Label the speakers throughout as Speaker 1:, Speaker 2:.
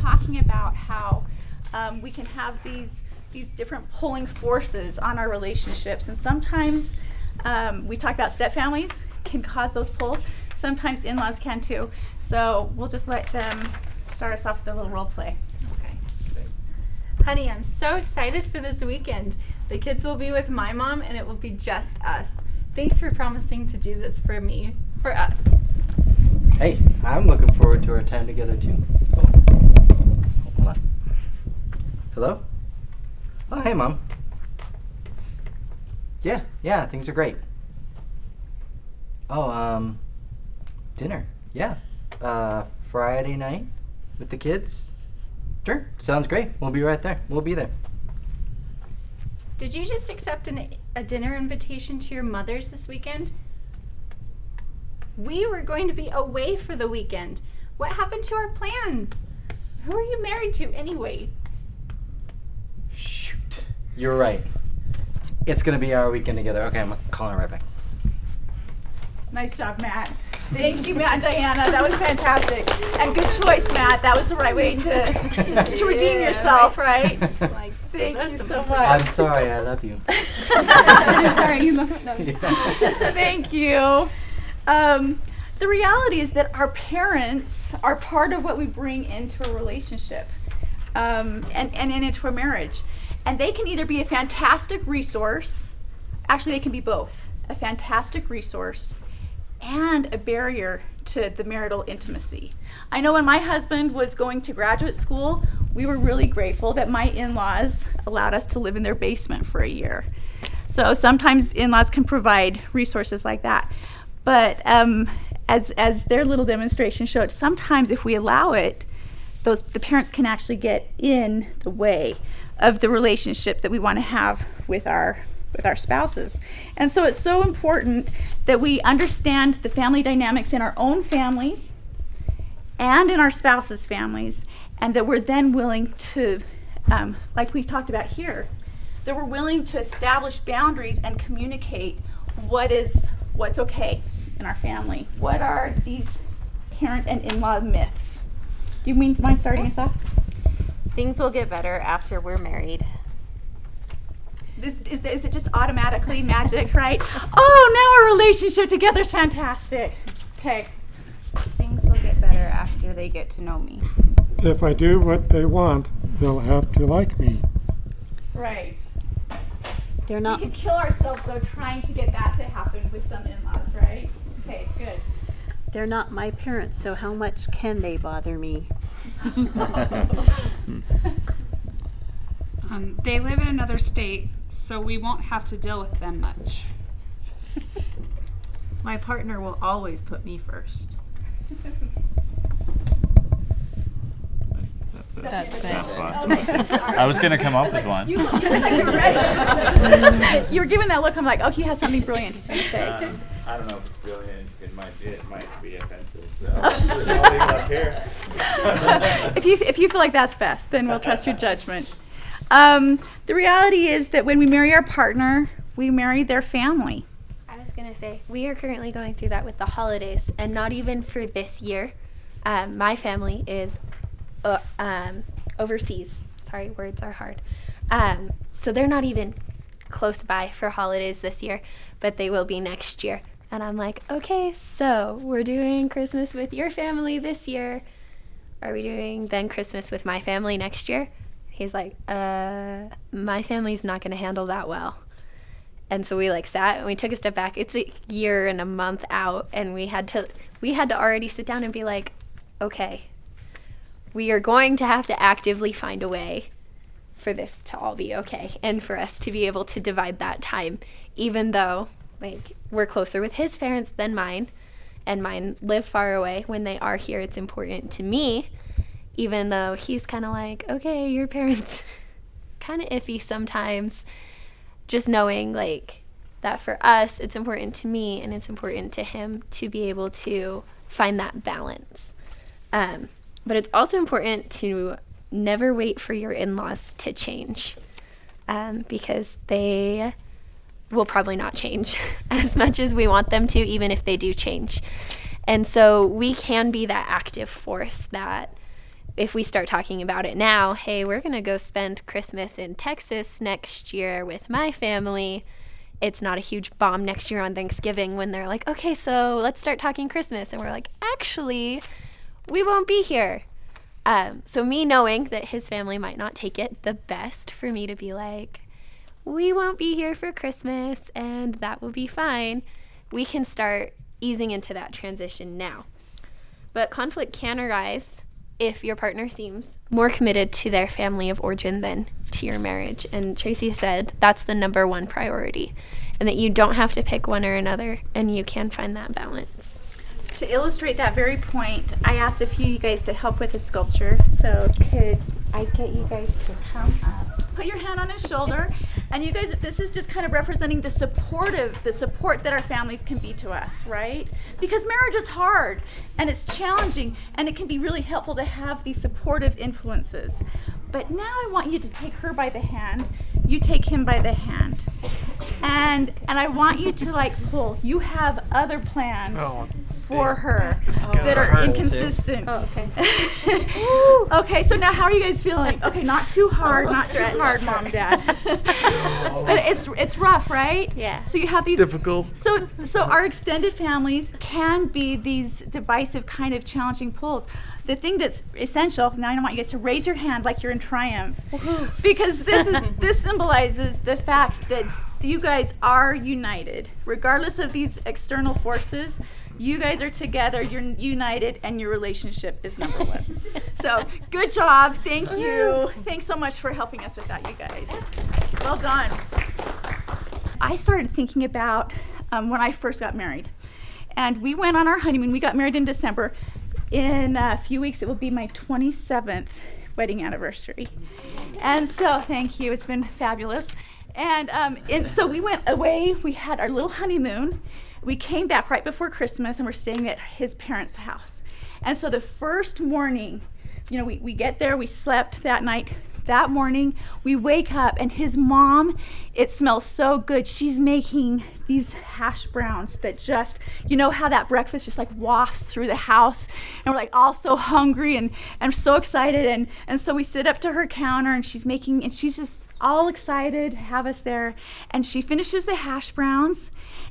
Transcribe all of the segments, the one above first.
Speaker 1: talking about how we can have these different pulling forces on our relationships, and sometimes we talk about step families can cause those pulls. Sometimes in-laws can too. So we'll just let them start us off with a little role play.
Speaker 2: Okay. Honey, I'm so excited for this weekend. The kids will be with my mom and it will be just us. Thanks for promising to do this for us.
Speaker 3: Hey, I'm looking forward to our time together too. Oh, hold on. Hello? Oh, hey, Mom. Yeah, things are great. Oh, dinner. Yeah. Friday night with the kids? Sure, sounds great. We'll be right there. We'll be there.
Speaker 2: Did you just accept a dinner invitation to your mother's this weekend? We were going to be away for the weekend. What happened to our plans? Who are you married to anyway?
Speaker 3: Shoot. You're right. It's gonna be our weekend together. Okay, I'm calling her right back.
Speaker 1: Nice job, Matt. Thank you, Matt and Diana. That was fantastic. And good choice, Matt. That was the right way to redeem yourself, right?
Speaker 2: Like,
Speaker 1: Thank you so much.
Speaker 3: I'm sorry, I love you.
Speaker 1: I'm sorry, you love it. No. Thank you. The reality is that our parents are part of what we bring into a relationship and into a marriage. And they can either be a fantastic resource, actually they can be both, a fantastic resource and a barrier to the marital intimacy. I know when my husband was going to graduate school, we were really grateful that my in-laws allowed us to live in their basement for a year. So sometimes in-laws can provide resources like that. But as their little demonstration showed, sometimes if we allow it, the parents can actually get in the way of the relationship that we want to have with our spouses. And so it's so important that we understand the family dynamics in our own families and in our spouses' families, and that we're then willing to, like we've talked about here, that we're willing to establish boundaries and communicate what's okay in our family. What are these parent and in-law myths? Do you mind starting us off?
Speaker 4: Things will get better after we're married.
Speaker 1: Is it just automatically magic, right? Oh, now our relationship together is fantastic. Okay.
Speaker 4: Things will get better after they get to know me.
Speaker 5: If I do what they want, they'll have to like me.
Speaker 1: Right.
Speaker 4: They're
Speaker 1: We
Speaker 4: not.
Speaker 1: could kill ourselves, though, trying to get that to happen with some in-laws, right? Okay, good.
Speaker 6: They're not my parents, so how much can they bother me?
Speaker 7: They live in another state, so we won't have to deal with them much.
Speaker 8: My partner will always put me first.
Speaker 9: That's the last one. I was going to come up with one.
Speaker 1: You look like you were ready. You were giving that look. I'm like, oh, he has something brilliant he's going to say.
Speaker 9: I don't know if it's brilliant. It might be offensive. So I'll leave it up here.
Speaker 1: If you feel like that's best, then we'll trust your judgment. The reality is that when we marry our partner, we marry their family.
Speaker 4: I was going to say, we are currently going through that with the holidays, and not even for this year. My family is overseas. Sorry, words are hard. So they're not even close by for holidays this year, but they will be next year. And I'm like, okay, so we're doing Christmas with your family this year. Are we doing then Christmas with my family next year? He's like, my family's not going to handle that well. And so we sat and we took a step back. It's a year and a month out, and we had to already sit down and be like, okay, we are going to have to actively find a way for this to all be okay, and for us to be able to divide that time, even though we're closer with his parents than mine, and mine live far away. When they are here, it's important to me, even though he's kind of like, okay, your parents kind of iffy sometimes. Just knowing that for us, it's important to me and it's important to him to be able to find that balance. But it's also important to never wait for your in-laws to change, because they will probably not change as much as we want them to, even if they do change. And so we can be that active force that if we start talking about it now, hey, we're going to go spend Christmas in Texas next year with my family. It's not a huge bomb next year on Thanksgiving when they're like, okay, so let's start talking Christmas. And we're like, actually, we won't be here. So me knowing that his family might not take it the best for me to be like, we won't be here for Christmas and that will be fine. We can start easing into that transition now. But conflict can arise if your partner seems more committed to their family of origin than to your marriage. And Tracy said that's the number one priority, and that you don't have to pick one or another, and you can find that balance.
Speaker 1: To illustrate that very point, I asked a few of you guys to help with the sculpture. So could I get you guys to come up? Put your hand on his shoulder, and you guys, this is just kind of representing the support that our families can be to us, right? Because marriage is hard, and it's challenging, and it can be really helpful to have these supportive influences. But now I want you to take her by the hand, you take him by the hand. And I want you to like pull. You have other plans for her that are inconsistent.
Speaker 4: Oh, okay.
Speaker 1: Okay, so now how are you guys feeling? Okay, not too hard, not too hard, Mom and Dad. But it's rough, right?
Speaker 4: Yeah.
Speaker 1: So you have these
Speaker 3: Difficult.
Speaker 1: So our extended families can be these divisive kind of challenging pulls. The thing that's essential, now I want you guys to raise your hand like you're in triumph. Because this symbolizes the fact that you guys are united. Regardless of these external forces, you guys are together, you're united, and your relationship is number one. So, good job. Thank you. Thanks so much for helping us with that, you guys. Well done. I started thinking about when I first got married. And we went on our honeymoon. We got married in December. In a few weeks, it will be my 27th wedding anniversary. And so, thank you. It's been fabulous. And so we went away. We had our little honeymoon. We came back right before Christmas, and we're staying at his parents' house. And so the first morning, we get there. We slept that night. That morning, we wake up, and his mom, it smells so good. She's making these hash browns that just, how that breakfast just like wafts through the house. And we're like all so hungry and so excited. And so we sit up to her counter, and she's just all excited to have us there. And she finishes the hash browns.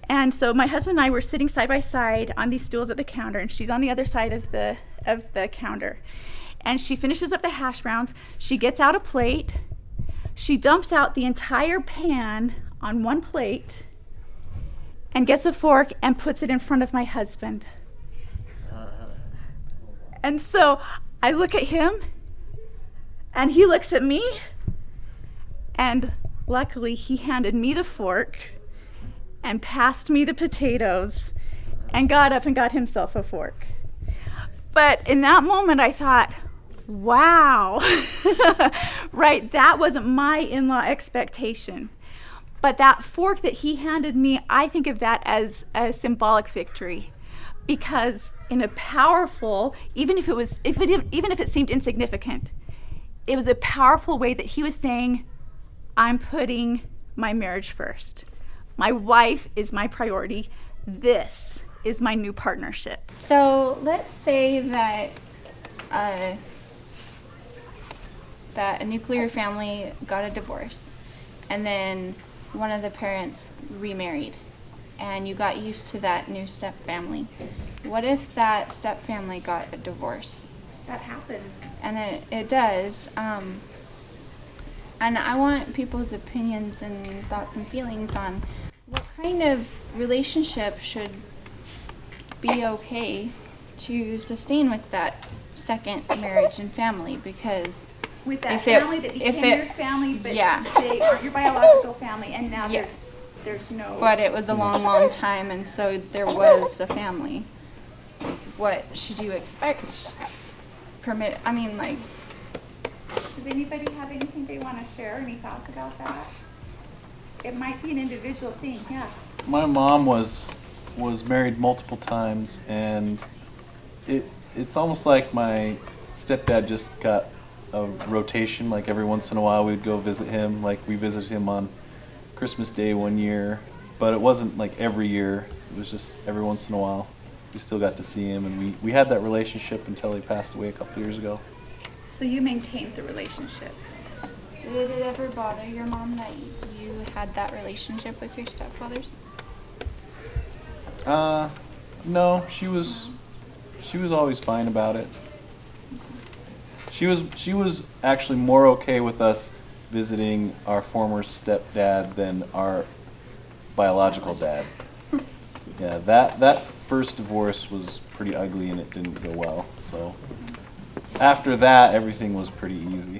Speaker 1: And so my husband and I were sitting side by side on these stools at the counter, and she's on the other side of the counter. And she finishes up the hash browns. She gets out a plate. She dumps out the entire pan on one plate and gets a fork and puts it in front of my husband. And so I look at him, and he looks at me, and luckily he handed me the fork and passed me the potatoes and got up and got himself a fork. But in that moment I thought, wow, right, that wasn't my in-law expectation. But that fork that he handed me, I think of that as a symbolic victory, because in a powerful, even if it seemed insignificant, it was a powerful way that he was saying, I'm putting my marriage first. My wife is my priority. This is my new partnership.
Speaker 2: So let's say that a nuclear family got a divorce, and then one of the parents remarried, and you got used to that new step family. What if that step family got a divorce?
Speaker 1: That happens.
Speaker 2: And it does. And I want people's opinions and thoughts and feelings on what kind of relationship should be okay to sustain with that second marriage and family, because
Speaker 1: with that family that became your family, but
Speaker 2: yeah,
Speaker 1: they aren't your biological family, and now
Speaker 2: yes,
Speaker 1: there's no.
Speaker 2: But it was a long time, and so there was a family. What should you expect?
Speaker 1: Does anybody have anything they want to share? Any thoughts about that? It might be an individual thing. Yeah.
Speaker 10: My mom was married multiple times, and it's almost like my stepdad just got a rotation. Like every once in a while we'd go visit him. Like we visited him on Christmas Day one year, but it wasn't like every year. It was just every once in a while. We still got to see him, and we had that relationship until he passed away a couple years ago.
Speaker 1: So you maintained the relationship.
Speaker 2: Did it ever bother your mom that you had that relationship with your stepfathers?
Speaker 10: No, she was always fine about it. She was actually more okay with us visiting our former stepdad than our biological dad. Yeah, that first divorce was pretty ugly and it didn't go well. So after that, everything was pretty easy.